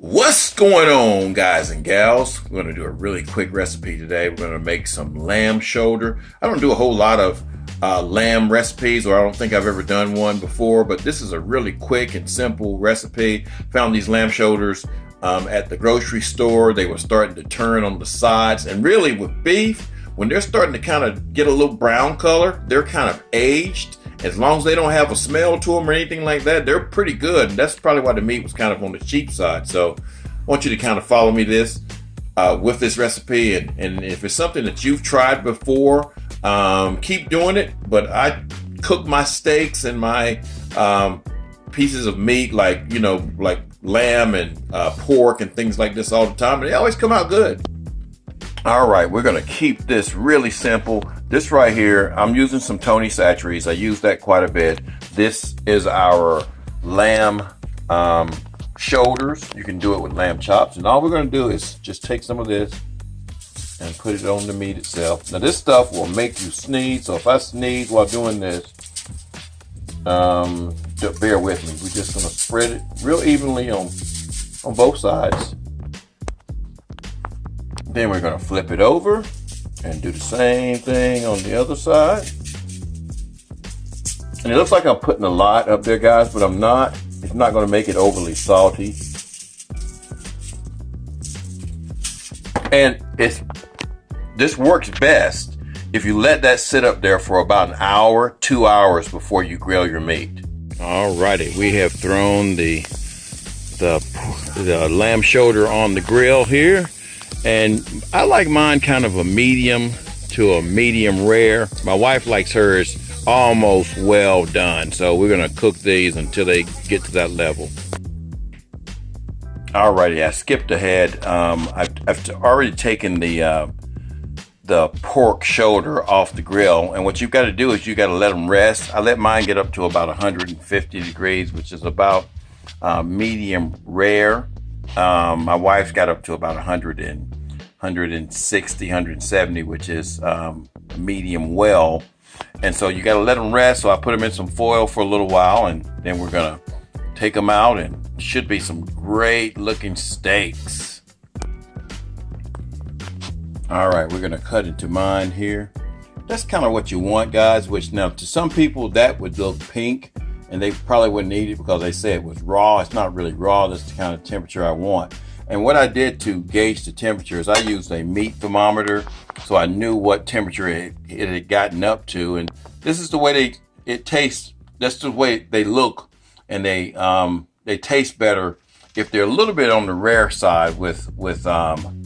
What's going on, guys and gals? We're going to do a really quick recipe today. We're going to make some lamb shoulder. I don't do a whole lot of lamb recipes, or I don't think I've ever done one before, but this is a really quick and simple recipe. Found these lamb shoulders at the grocery store. They were starting to turn on the sides, and really with beef, when they're starting to kind of get a little brown color, they're kind of aged. As long as they don't have a smell to them or anything like that, they're pretty good. And that's probably why the meat was kind of on the cheap side. So I want you to kind of follow me with this recipe. And if it's something that you've tried before, keep doing it. But I cook my steaks and my pieces of meat like lamb and pork and things like this all the time. And they always come out good. All right, we're gonna keep this really simple. This right here, I'm using some Tony Chachere's. I use that quite a bit. This is our lamb shoulders. You can do it with lamb chops. And all we're gonna do is just take some of this and put it on the meat itself. Now this stuff will make you sneeze. So if I sneeze while doing this, bear with me. We're just gonna spread it real evenly on both sides. Then we're going to flip it over and do the same thing on the other side. And it looks like I'm putting a lot up there, guys, but I'm not. It's not going to make it overly salty. And this works best if you let that sit up there for about an hour, 2 hours before you grill your meat. Alrighty, we have thrown the lamb shoulder on the grill here. And I like mine kind of a medium to a medium rare. My wife likes hers almost well done. So we're gonna cook these until they get to that level. Alrighty, I skipped ahead. I've already taken the pork shoulder off the grill. And what you've got to do is you got to let them rest. I let mine get up to about 150 degrees, which is about medium rare. My wife's got up to about 160, 170, which is medium well. And so you got to let them rest. So I put them in some foil for a little while, and then we're going to take them out, and should be some great looking steaks. All right, we're going to cut into mine here. That's kind of what you want, guys, which now to some people that would look pink, and they probably wouldn't eat it because they say it was raw. It's not really raw. That's the kind of temperature I want. And what I did to gauge the temperature is I used a meat thermometer, so I knew what temperature it had gotten up to. And this is the way it tastes. That's the way they look, and they taste better if they're a little bit on the rare side with lamb.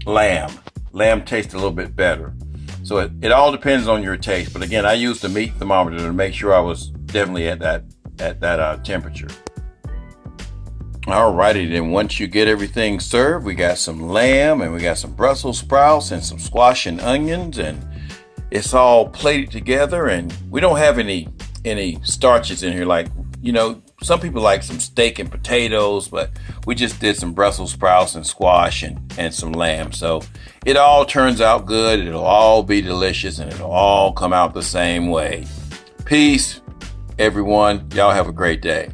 Lamb tastes a little bit better. So it all depends on your taste. But again, I used the meat thermometer to make sure I was definitely at that temperature. Alrighty, then once you get everything served, we got some lamb and we got some Brussels sprouts and some squash and onions, and it's all plated together. And we don't have any starches in here. Like, some people like some steak and potatoes, but we just did some Brussels sprouts and squash and some lamb. So it all turns out good. It'll all be delicious, and it'll all come out the same way. Peace, everyone. Y'all have a great day.